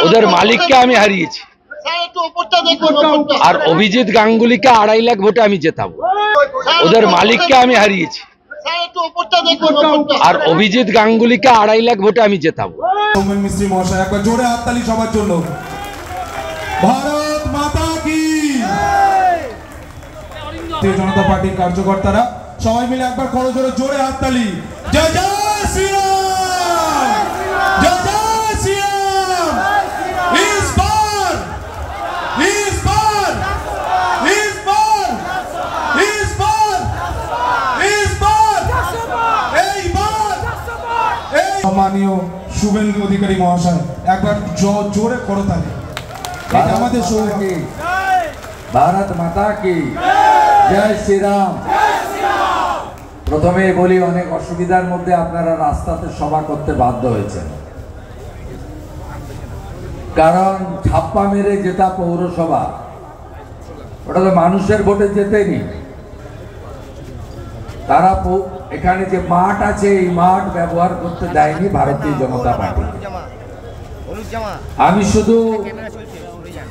ওদের মালিককে আমি হারিয়েছি আর অভিজিৎ গাঙ্গুলিকে 2.5 লাখ ভোটে আমি জেতাবো। ওদের মালিককে আমি হারিয়েছি আর অভিজিৎ গাঙ্গুলিকে 2.5 লাখ ভোটে আমি জেতাবো। সৌমেন মিস্ত্রি মহাশয় একবার জোরে হাততালি সবার জন্য। ভারত মাতা কি। ভারতীয় জনতা পার্টির কার্যকর্তারা সবাই মিলে একবার করজোরে জোরে হাততালি। জয় জয় শ্রীরাম, জয় জয় শ্রীরাম। ইস পার, ইস পার, ইস পার, ইস পার, ইস পার, এইবার। সম্মানীয় শুভেন্দু অধিকারী মহাশয় একবার জোরে করতালি। এটা আমাদের সৌভাগ্য। भारत माता की जय श्री राम। प्रथमे बोली अनेक असुविधार मध्य आपनारा रास्ताते सभा करते बाध्य हয়েছেন, कारण छाप्पा मेरे जेता पौरसभा ওটা তো মানুষের ভোটে জেতেনি। তারা এখানে যে মাঠ আছে এই মাঠ ব্যবহার করতে দেয়নি ভারতীয় জনতা পার্টি। আমি শুধু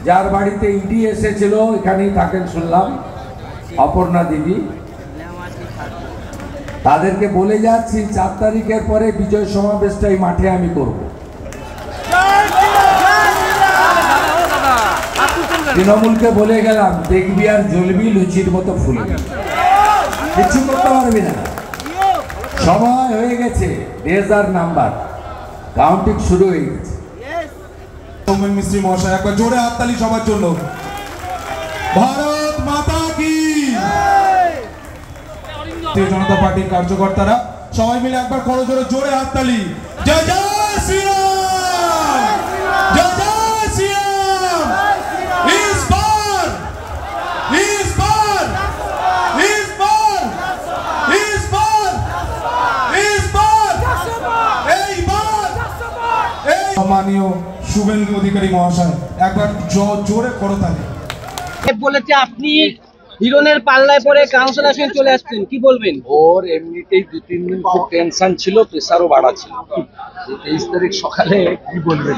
যার বাড়িতে ইডি এসেছিল এখানেই থাকেন শুনলাম, অপর্ণা দিদি, তাদেরকে বলে যাচ্ছি 4 তারিখের পরে বিজয় সমাবেশটা এই মাঠে আমি করব। তৃণমূলকে বলে গেলাম দেখবি আর জ্বলবি লুচির মতো ফুলবি, কিছু করতে পারবি না। সময় হয়ে গেছে, রেজার নাম্বার কাউন্টিং শুরু হয়ে গেছে। সৌমেন মিস্ত্রি মহাশয় একবার জোরে হাততালি সবার জন্য। ভারত মাতা কি। ভারতীয় জনতা পার্টির কার্যকর্তারা সবাই মিলে একবার করজোরে জোরে হাততালি। জয় জয় শ্রীরাম, জয় জয় শ্রীরাম। ইস পার, ইস পার, ইস পার, ইস পার, ইস পার, এইবার। সম্মানীয় শুভেন্দু অধিকারী মহাশয় একবার জোরে করতালি। বলেছে আপনি হিরণের পাল্লায় পরে কাউন্সিলর চলে আসছেন, কি বলবেন? ওর এমনিতেই 2-3 দিন খুব টেনশন ছিল, প্রেসারও বাড়া ছিল। 23 তারিখ সকালে কি বলবেন,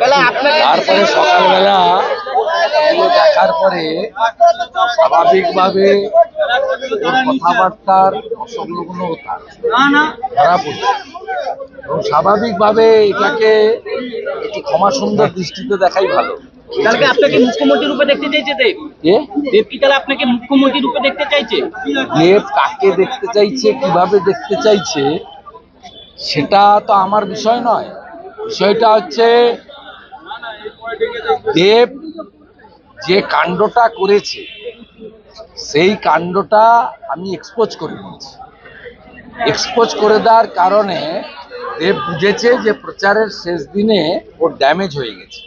তারপরে সকালবেলা দেখার পরে স্বাভাবিকভাবে কথাবার্তার অসংলগ্ন ধরা পড়ছে এবং স্বাভাবিকভাবে এটাকে একটু ক্ষমা সুন্দর দৃষ্টিতে দেখাই ভালো। কালকে আপনাকে মুখ্যমন্ত্রী রূপে দেখতে চাইছে দেব? দেব কি তাহলে আপনাকে মুখ্যমন্ত্রী রূপে দেখতে চাইছে? দেব কাকে দেখতে চাইছে, কিভাবে দেখতে চাইছে সেটা তো আমার বিষয় নয়। বিষয়টা হচ্ছে দেব যে কাণ্ডটা করেছে সেই কাণ্ডটা আমি এক্সপোজ করে দিয়েছি। এক্সপোজ করে দেওয়ার কারণে দেব বুঝেছে যে প্রচারের শেষ দিনে ওর ড্যামেজ হয়ে গেছে।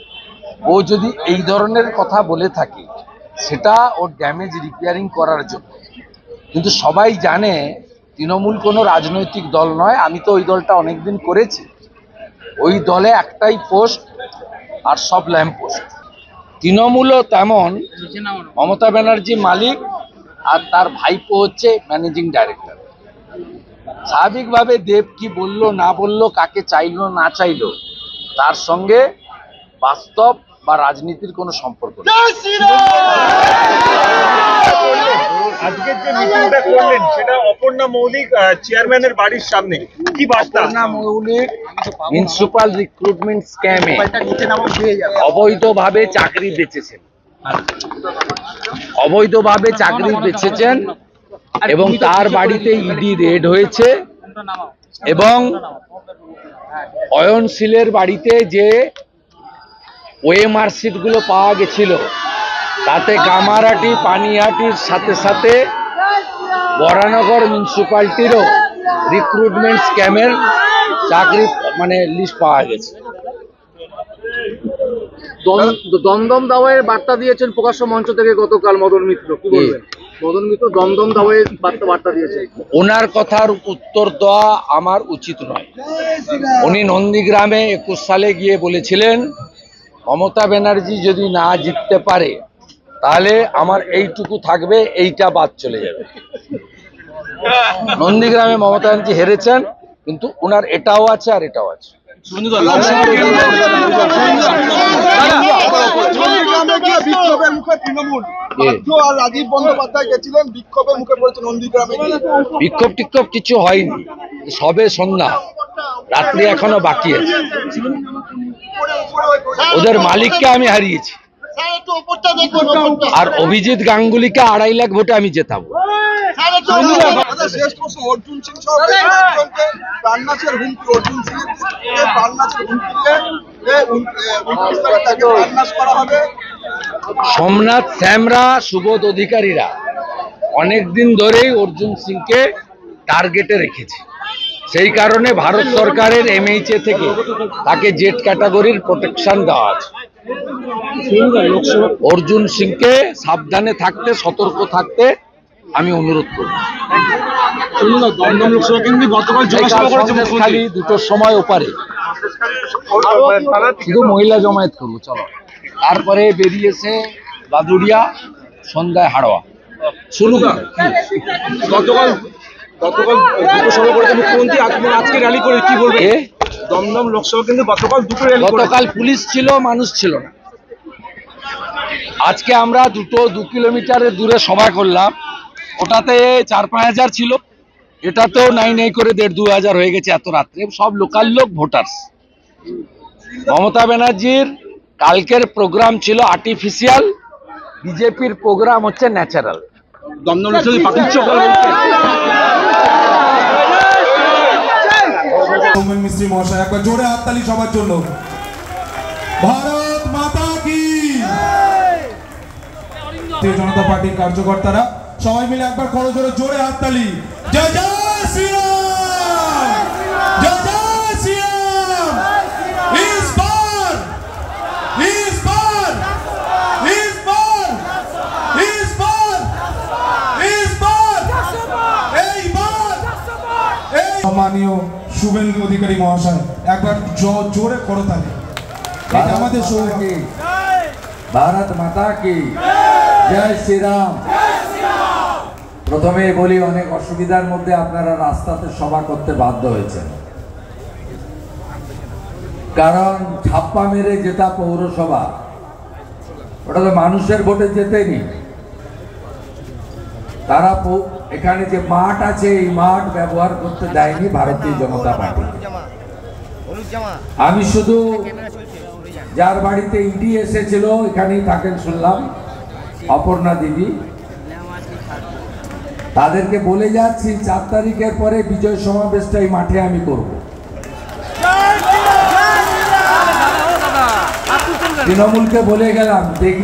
ও যদি এই ধরনের কথা বলে থাকে সেটা ওর ড্যামেজ রিপেয়ারিং করার জন্য। কিন্তু সবাই জানে তৃণমূল কোনো রাজনৈতিক দল নয়। আমি তো ওই দলটা অনেকদিন করেছি। ওই দলে একটাই পোস্ট আর সব ল্যাম্প পোস্ট। তৃণমূলও তেমন, মমতা ব্যানার্জি মালিক আর তার ভাইপো হচ্ছে ম্যানেজিং ডাইরেক্টর। স্বাভাবিকভাবে দেব কি বললো না বললো, কাকে চাইলো না চাইলো, তার সঙ্গে বাস্তব বা রাজনীতির কোনো সম্পর্ক নেই। আজকের যে মিটিংটা করলেন সেটা অপর্ণা মৌলিক চেয়ারম্যানের বাড়ির সামনে, কি বার্তা? অপর্ণা মৌলিক মিউনিসিপাল রিক্রুটমেন্ট স্ক্যামে অবৈধভাবে চাকরি বেচেছেন, অবৈধভাবে চাকরি বেচেছেন এবং তার বাড়িতে ইডি রেড হয়েছে এবং অয়নশীলের বাড়িতে যে ওএমআর শিটগুলো পাওয়া গেছিল তাতে কামারহাটি পানিহাটির সাথে সাথে বরানগর মিউনিসিপ্যালিটিরও রিক্রুটমেন্ট স্ক্যামের চাকরি লিস্ট পাওয়া গেছে। দমদম দাওয়াইয়ের বার্তা দিয়েছেন প্রকাশ্য মঞ্চ থেকে গতকাল মদন মিত্র, কি বলবেন? মদন মিত্র দমদম দাওয়াইয়ের বার্তা দিয়েছেন। ওনার কথার উত্তর দেওয়া আমার উচিত নয়। উনি নন্দীগ্রামে 21 সালে গিয়ে বলেছিলেন মমতা ব্যানার্জি যদি না জিততে পারে তাহলে আমার এইটুকু থাকবে, এইটা বাদ চলে যাবে। নন্দীগ্রামে মমতা ব্যানার্জি হেরেছেন, কিন্তু ওনার এটাও আছে আর এটাও আছে। তৃণমূল পার্থ আর রাজীব বন্দ্যোপাধ্যায় গেছিলেন, বিক্ষোভের মুখে পড়েছে নন্দীগ্রামে গিয়ে। বিক্ষোভ টিক্ষোভ কিছু হয়নি, সবে সন্ধ্যা, রাত্রি এখনো বাকি আছে। ওদের মালিককে আমি হারিয়েছি, স্যার একটু ওপরটা দেখবেন, ওপরটা। আর অভিজিৎ গাঙ্গুলিকে 2.5 লাখ ভোটে আমি জেতাবো। স্যার একটু দাদা, শেষ প্রশ্ন। অর্জুন সিং সহ বেশ কয়েকজনকে প্রাণনাশের হুমকি, অর্জুন সিং এর প্রাণনাশের হুমকি দিয়ে 29 তারিখ তাকে প্রাণনাশ করা হবে। সোমনাথ শ্যামরা, সুবোধ অধিকারীরা অনেকদিন ধরেই অর্জুন সিংকে টার্গেটে রেখেছে। সেই কারণে ভারত সরকারের MHA থেকে তাকে জেড ক্যাটাগরির প্রোটেকশন দেওয়া আছে। অর্জুন সিংকে সাবধানে থাকতে, সতর্ক থাকতে আমি অনুরোধ করব। দমদম লোকসভা কেন্দ্রে গতকাল জনসভা করেছে খালি 2টোর সময় ওপারে শুধু মহিলা জমায়েত করবো, চলো। তারপরে বেরিয়েছে বাদুড়িয়া, সন্ধ্যায় হাড়োয়া। শুনুন, গতকাল দুটো সভা করেছে মুখ্যমন্ত্রী, আজকে র্যালি করে কি বলবে? দমদম লোকসভা কেন্দ্রে গতকাল দুটো র্যালি করেছে। গতকাল পুলিশ ছিল, মানুষ ছিল না। আজকে আমরা 2 কিলোমিটারের দূরে সভা করলাম, ওটাতে 4-5 হাজার ছিল, এটাতেও নাই করে 1.5-2 হাজার হয়ে গেছে এত রাত্রে। সব লোকাল লোক, ভোটার্স। মমতা ব্যানার্জির কালকের প্রোগ্রাম ছিল আর্টিফিশিয়াল, বিজেপির প্রোগ্রাম হচ্ছে ন্যাচারাল। দমদম লোকসভা পার্টির চক্র সৌমেন মিস্ত্রি মহাশয়, একবার জোরে হাততালি সবার জন্য। ভারত মাতা কি। ভারতীয় জনতা পার্টির কার্যকর্তারা সবাই মিলে একবার করজোরে জোরে হাততালি। জয় জয় শ্রীরাম, জয় জয় শ্রীরাম। ইস পার, ইস পার, ইস পার, ইস পার, ইস পার, এইবার। সম্মানীয় শুভেন্দু অধিকারী মহাশয়, একবার জোরে করতালি। এটা আমাদের সৌভাগ্য। ভারত মাতা কি জয় শ্রীরাম। প্রথমে বলি, অনেক অসুবিধার মধ্যে আপনারা রাস্তাতে সভা করতে বাধ্য হয়েছেন, কারণ ছাপ্পা মেরে জেতা পৌরসভা, ওটা তো মানুষের ভোটে জেতেনি। তারা এখানে যে মাঠ আছে, এই মাঠ ব্যবহার করতে দেয়নি ভারতীয় জনতা পার্টি। আমি শুধু যার বাড়িতে ইডি এসেছিল, এখানেই থাকেন শুনলাম, অপর্ণা দিদি, তাদেরকে বলে যাচ্ছি 4 তারিখের পরে বিজয় সমাবেশটা এই মাঠে আমি করব। তৃণমূলকে বলে গেলাম, দেখবি